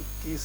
21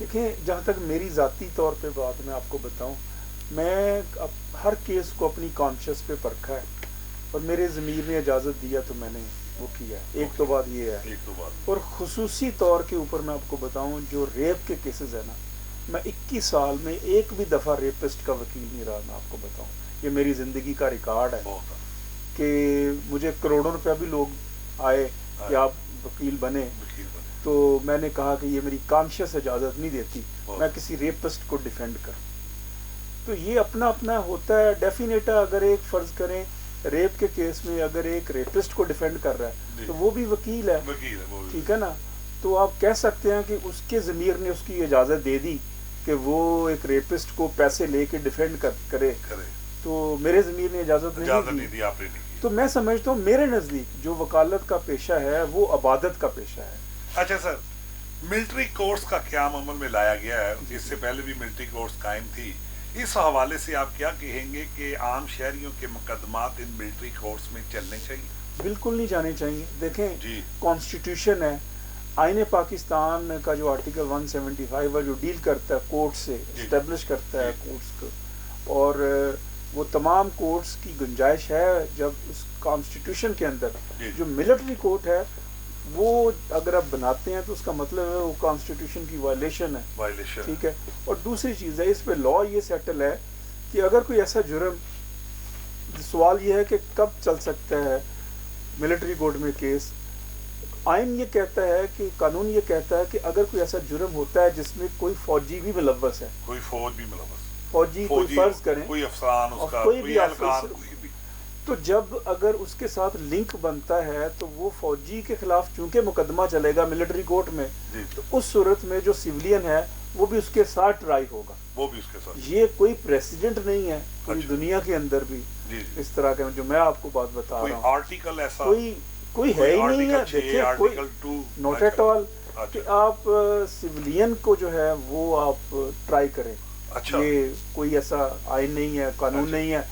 دیکھیں جہاں تک میری ذاتی طور پہ بات میں آپ کو بتاؤں، میں ہر کیس کو اپنی کانشیس پہ پرکھا ہے اور میرے ضمیر نے اجازت دیا تو میں نے وہ کیا ہے. ایک تو بات یہ ہے. ایک تو بات اور خصوصی طور کے اوپر میں آپ کو بتاؤں جو ریپ کے کیسز ہیں نا، میں 21 سال میں ایک بھی دفعہ ریپسٹ کا وکیل نہیں رہا. میں آپ کو بتاؤں یہ میری زندگی کا ریکارڈ ہے بہت کہ مجھے کروڑوں روپیہ بھی لوگ آئے کہ آپ وکیل بنے، وکیل بنے. تو میں نے کہا کہ یہ میری کانشیس اجازت نہیں دیتی بہت. میں کسی ریپسٹ کو ڈیفینڈ کروں. تو یہ اپنا اپنا ہوتا ہے. ڈیفینیٹ ہے اگر ایک فرض کریں ریپ کے کیس میں اگر ایک ریپسٹ کو ڈیفینڈ کر رہا ہے جی. تو وہ بھی وکیل ہے، وکیل ہے وہ بھی. ٹھیک ہے نا. تو آپ کہہ سکتے ہیں کہ اس کے ضمیر نے اس کی اجازت دے دی کہ وہ ایک ریپسٹ کو پیسے لے کے ڈیفینڈ کرے، تو میرے ضمیر نے اجازت نہیں دی. آپ نے نہیں کی. تو میں سمجھتا ہوں میرے نزدیک جو وکالت کا پیشہ ہے وہ عبادت کا پیشہ ہے. اچھا سر، ملٹری کورٹس کا قیام عمل میں لایا گیا ہے، اس سے پہلے بھی ملٹری کورٹس قائم تھی. اس حوالے سے آپ کیا کہیں گے کہ عام شہریوں کے مقدمات ان ملٹری کورٹس میں چلنے چاہیے؟ بالکل نہیں جانے چاہیے. دیکھیں جی. کانسٹیٹیوشن ہے، آئین پاکستان کا جو آرٹیکل 175 ہے جو ڈیل کرتا ہے کورٹ سے، اسٹیبلش کرتا ہے کورٹس کو، اور وہ تمام کورٹس کی گنجائش ہے جب اس کانسٹیٹیوشن کے اندر جو ملٹری کورٹ ہے وہ اگر آپ بناتے ہیں تو اس کا مطلب ہے وہ کانسٹیٹیوشن کی وائلیشن ہے. ٹھیک ہے. اور دوسری چیز ہے اس پہ لا یہ سیٹل ہے کہ اگر کوئی ایسا جرم، سوال یہ ہے کہ کب چل سکتا ہے ملٹری کورٹ میں کیس. آئین یہ کہتا ہے کہ قانون یہ کہتا ہے کہ اگر کوئی ایسا جرم ہوتا ہے جس میں کوئی فوجی بھی ملوث ہے، کوئی فوج بھی ملوث، فوجی کوئی فرض کریں کوئی افسران اس کا، کوئی بھی اہلکار، کوئی بھی، تو جب اگر اس کے ساتھ لنک بنتا ہے تو وہ فوجی کے خلاف چونکہ مقدمہ چلے گا ملٹری کورٹ میں، تو اس صورت میں جو سیولین ہے وہ بھی اس کے ساتھ ٹرائی ہوگا. وہ بھی اس کے ساتھ. یہ کوئی پریسیڈنٹ نہیں ہے پوری دنیا کے اندر بھی اس طرح کا جو میں آپ کو بات بتا رہا ہوں. آرٹیکل ایسا کوئی ہے ہی نہیں ہے. دیکھیں کوئی نوٹ ایٹ آل کہ آپ سیولین کو جو ہے وہ آپ ٹرائی کریں. یہ کوئی ایسا آئین نہیں ہے، قانون نہیں ہے.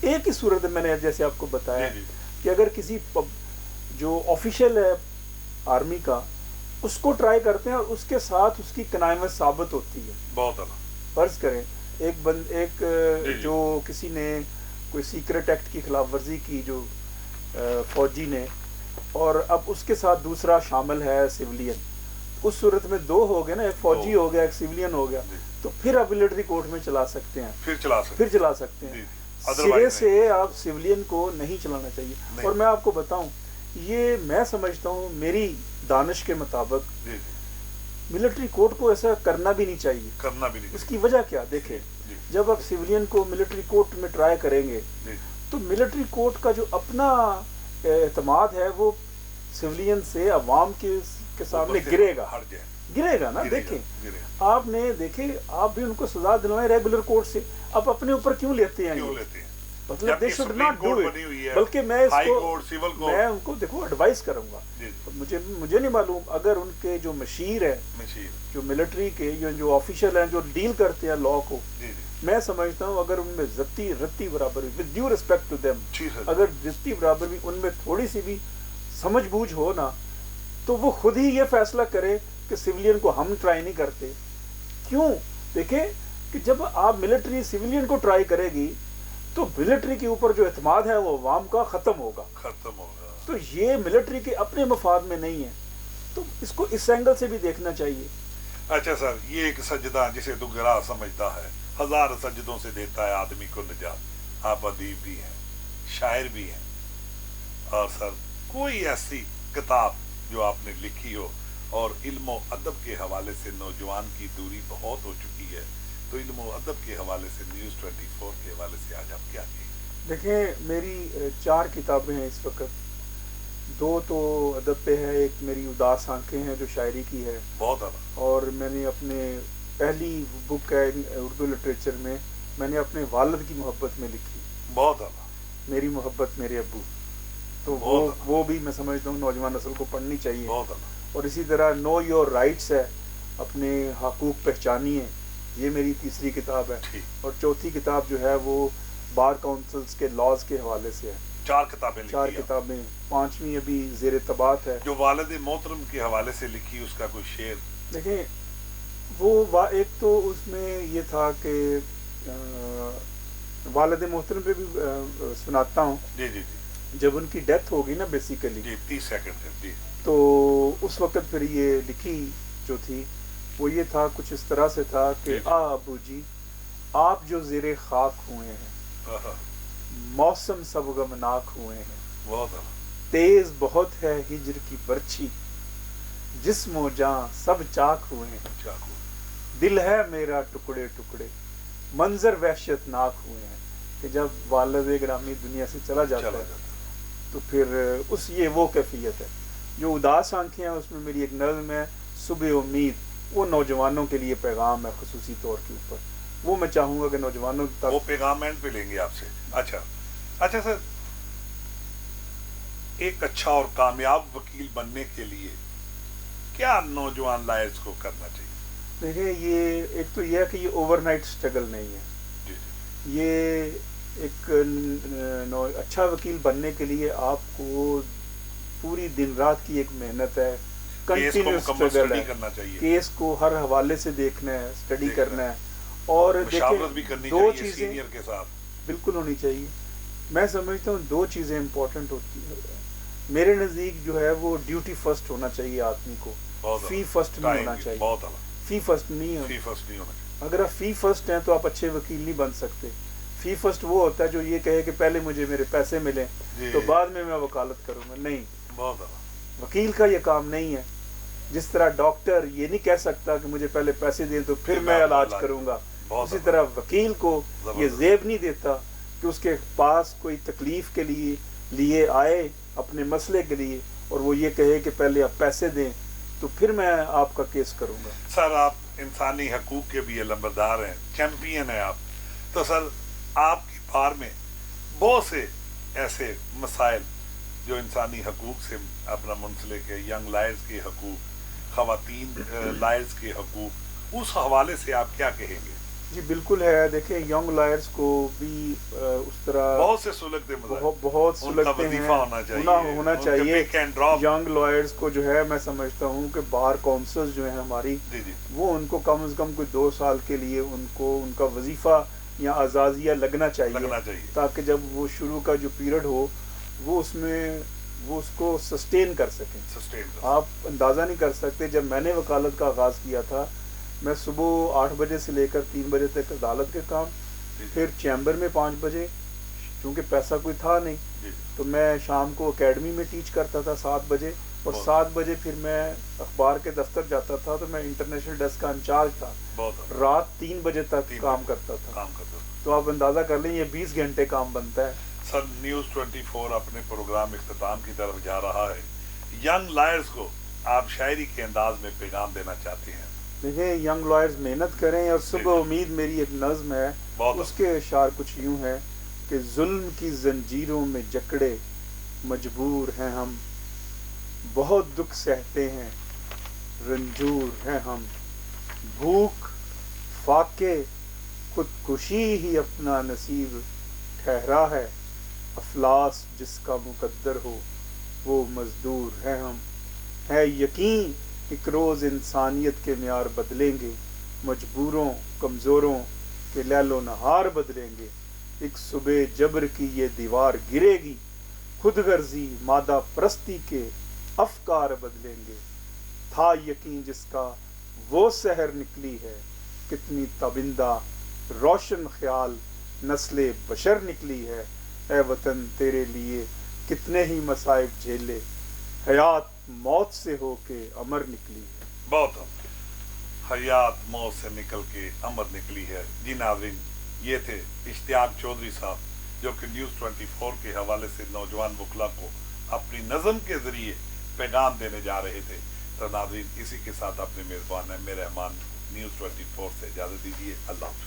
ایک ہی صورت میں نے جیسے آپ کو بتایا کہ اگر کسی جو آفیشل ہے آرمی کا اس کو ٹرائی کرتے ہیں اور اس کے ساتھ اس کی کنائمت ثابت ہوتی ہے. بہت فرض کریں ایک جو کسی نے کوئی سیکرٹ ایکٹ کی خلاف ورزی کی جو فوجی نے، اور اب اس کے ساتھ دوسرا شامل ہے سیولین، اس صورت میں دو ہو گئے نا، ایک فوجی ہو گیا ایک سیولین ہو گیا، تو پھر آپ ملٹری کورٹ میں چلا سکتے ہیں، پھر چلا سکتے ہیں. سرے سے آپ سیولین کو نہیں چلانا چاہیے. اور میں آپ کو بتاؤں یہ میں سمجھتا ہوں میری دانش کے مطابق ملٹری کورٹ کو ایسا کرنا بھی نہیں چاہیے. اس کی وجہ کیا دیکھیں، جب آپ سیولین کو ملٹری کورٹ میں ٹرائی کریں گے تو ملٹری کورٹ کا جو اپنا اعتماد ہے وہ سیولین سے عوام کے سامنے گرے گا نا. دیکھیں آپ نے دیکھے آپ بھی ان کو سزا دلوائیں ریگولر کورٹ سے، آپ اپنے اوپر کیوں لیتے ہیں؟ مطلب they should not do it. بلکہ میں اس کو میں ان کو دیکھو ایڈوائز کروں گا. مجھے نہیں معلوم اگر ان کے جو مشیر ہیں جو ملٹری کے جو آفیشل ہیں جو ڈیل کرتے ہیں لا کو، میں سمجھتا ہوں اگر ان میں رتی برابر with due respect to them, اگر رتی برابر بھی ان میں تھوڑی سی بھی سمجھ بوجھ ہو نا، تو وہ خود ہی یہ فیصلہ کرے کہ سیولین کو ہم ٹرائی نہیں کرتے. کیوں؟ دیکھیں کہ جب آپ ملٹری سیولین کو ٹرائی کرے گی تو ملٹری کے اوپر جو اعتماد ہے وہ عوام کا ختم ہوگا. تو یہ ملٹری کے اپنے مفاد میں نہیں ہے، تو اس کو اس اینگل سے بھی دیکھنا چاہیے. اچھا سر، یہ ایک سجدہ جسے تو گرا سمجھتا ہے، ہزار سجدوں سے دیتا ہے آدمی کو نجات. آپ ادیب بھی ہیں، شاعر بھی ہیں، اور سر کوئی ایسی کتاب جو آپ نے لکھی ہو، اور علم و ادب کے حوالے سے نوجوان کی دوری بہت ہو چکی ہے، تو علم و ادب کے حوالے سے نیوز 24 کے حوالے سے آج آپ کیا کہیں؟ دیکھیں میری 4 کتابیں ہیں اس وقت. 2 تو ادب پہ ہے، ایک میری اداس آنکھیں ہیں جو شاعری کی ہے، بہت اعلیٰ. اور میں نے اپنے پہلی بک ہے اردو لٹریچر میں میں نے اپنے والد کی محبت میں لکھی، بہت اعلیٰ، میری محبت میرے ابو. تو وہ بھی میں سمجھتا ہوں نوجوان نسل کو پڑھنی چاہیے. بہت اعلیٰ. اور اسی طرح نو یور رائٹس ہے، اپنے حقوق پہچانیے، یہ میری تیسری کتاب ہے. اور چوتھی کتاب جو ہے وہ بار کاؤنسلز کے لاز کے حوالے سے ہے. 4 کتابیں لکھی. 4 کتابیں، 5ویں ابھی زیر طباعت ہے. جو والد محترم کے حوالے سے لکھی اس کا کوئی شعر؟ دیکھیں ایک تو اس میں یہ تھا کہ والد محترم پہ بھی سناتا ہوں. جی جی جی جب ان کی ڈیتھ ہوگی نا بیسیکلی, جی 30 سیکنڈ جی. تو اس وقت پھر یہ لکھی جو تھی وہ یہ تھا, کچھ اس طرح سے تھا کہ ابو جی آپ جو زیر خاک ہوئے ہیں, موسم سب غمناک ہوئے ہیں, بہت تیز بہت ہے ہجر کی برچھی, جسم و جاں سب چاک ہوئے ہیں, دل ہے میرا ٹکڑے ٹکڑے, منظر وحشت ناک ہوئے ہیں. کہ جب والد گرامی دنیا سے چلا جاتا ہے تو پھر وہ کیفیت ہے. جو اداس آنکھیں ہیں اس میں میری ایک نظم ہے صبح امید, وہ نوجوانوں کے لیے پیغام ہے خصوصی طور کے اوپر. وہ میں چاہوں گا کہ نوجوانوں تک وہ پیغام اینڈ پہ لیں گے آپ سے. اچھا سر, ایک اچھا اور کامیاب وکیل بننے کے لیے کیا نوجوان لائرز کو کرنا چاہیے؟ دیکھیں, یہ ایک تو یہ ہے کہ یہ اوور نائٹ اسٹرگل نہیں ہے. جی یہ ایک اچھا وکیل بننے کے لیے آپ کو پوری دن رات کی ایک محنت ہے, کنٹینیوس اسٹرگل ہے. کیس کو ہر حوالے سے دیکھنا ہے, اسٹڈی کرنا ہے, اور دیکھیں دو چیزیں سینئر کے ساتھ بالکل ہونی چاہیے. میں سمجھتا ہوں دو چیزیں امپورٹنٹ ہوتی ہیں میرے نزدیک. جو ہے وہ ڈیوٹی فرسٹ ہونا چاہیے آدمی کو, فی فرسٹ نہیں ہونا چاہیے. فی فرسٹ نہیں ہونا. اگر آپ فی فرسٹ ہیں تو آپ اچھے وکیل نہیں بن سکتے. فی فرسٹ وہ ہوتا ہے جو یہ کہے کہ پہلے مجھے میرے پیسے ملیں تو بعد میں وکالت کروں گا. نہیں, وکیل کا یہ کام نہیں ہے. جس طرح ڈاکٹر یہ نہیں کہہ سکتا کہ مجھے پہلے پیسے دیں تو پھر میں علاج کروں گا, اسی طرح وکیل کو یہ زیب نہیں دیتا کہ اس کے پاس کوئی تکلیف کے لیے آئے اپنے مسئلے کے لیے اور وہ یہ کہے کہ پہلے آپ پیسے دیں تو پھر میں آپ کا کیس کروں گا. سر آپ انسانی حقوق کے بھی علمبردار ہیں, چیمپئن ہیں آپ. تو سر آپ کی بار میں بہت سے ایسے مسائل جو انسانی حقوق سے اپنا منسلک ہے, ینگ لائرز کے حقوق, خواتین لائرز کے حقوق, اس حوالے سے آپ کیا کہیں گے؟ جی بالکل ہے. دیکھیں ینگ لائرز کو بھی اس طرح بہت سے سلگتے ہیں, ہونا چاہیے. ینگ لائرز کو جو ہے میں سمجھتا ہوں کہ بار کونسلز جو ہیں ہماری, وہ ان کو کم از کم کوئی 2 سال کے لیے ان کا وظیفہ یا اعزازیہ لگنا چاہیے تاکہ جب وہ شروع کا جو پیریڈ ہو وہ اس کو سسٹین کر سکیں. آپ اندازہ نہیں کر سکتے, جب میں نے وکالت کا آغاز کیا تھا میں صبح 8 بجے سے لے کر 3 بجے تک عدالت کے کام, پھر چیمبر میں 5 بجے, چونکہ پیسہ کوئی تھا نہیں تو میں شام کو اکیڈمی میں ٹیچ کرتا تھا 7 بجے, اور 7 بجے پھر میں اخبار کے دفتر جاتا تھا تو میں انٹرنیشنل ڈیسک کا انچارج تھا, رات 3 بجے تک کام کرتا تھا. تو آپ اندازہ کر لیں یہ 20 گھنٹے کام بنتا ہے. سر نیوز 24 اپنے پروگرام اختتام کی طرف جا رہا ہے. ینگ لائرز کو آپ شاعری کے انداز میں پیغام دینا چاہتے ہیں؟ دیکھیں, ینگ لائرز محنت کریں, اور صبح امید میری ایک نظم ہے, اس کے اشعار کچھ یوں ہے کہ ظلم کی زنجیروں میں جکڑے مجبور ہیں ہم, بہت دکھ سہتے ہیں رنجور ہیں ہم, بھوک فاقے خودکشی ہی اپنا نصیب ٹھہرا ہے, افلاس جس کا مقدر ہو وہ مزدور ہیں ہم, ہے یقین ایک روز انسانیت کے معیار بدلیں گے, مجبوروں کمزوروں کے لیل و نہار بدلیں گے, ایک صبح جبر کی یہ دیوار گرے گی, خود غرضی مادہ پرستی کے افکار بدلیں گے, تھا یقین جس کا وہ سحر نکلی ہے, کتنی تابندہ روشن خیال نسل بشر نکلی ہے, اے وطن تیرے لیے کتنے ہی مصائب جھیلے, حیات موت سے ہو کے امر نکلی ہے. بہت حیات موت سے نکل کے امر نکلی ہے. جی ناظرین, یہ تھے اشتیاق چودھری صاحب جو کہ نیوز 24 کے حوالے سے نوجوان وکلا کو اپنی نظم کے ذریعے پیغام دینے جا رہے تھے. تو ناظرین, اسی کے ساتھ اپنے میزبان ایم اے رحمان نیوز 24 سے اجازت دیجیے. اللہ حافظ.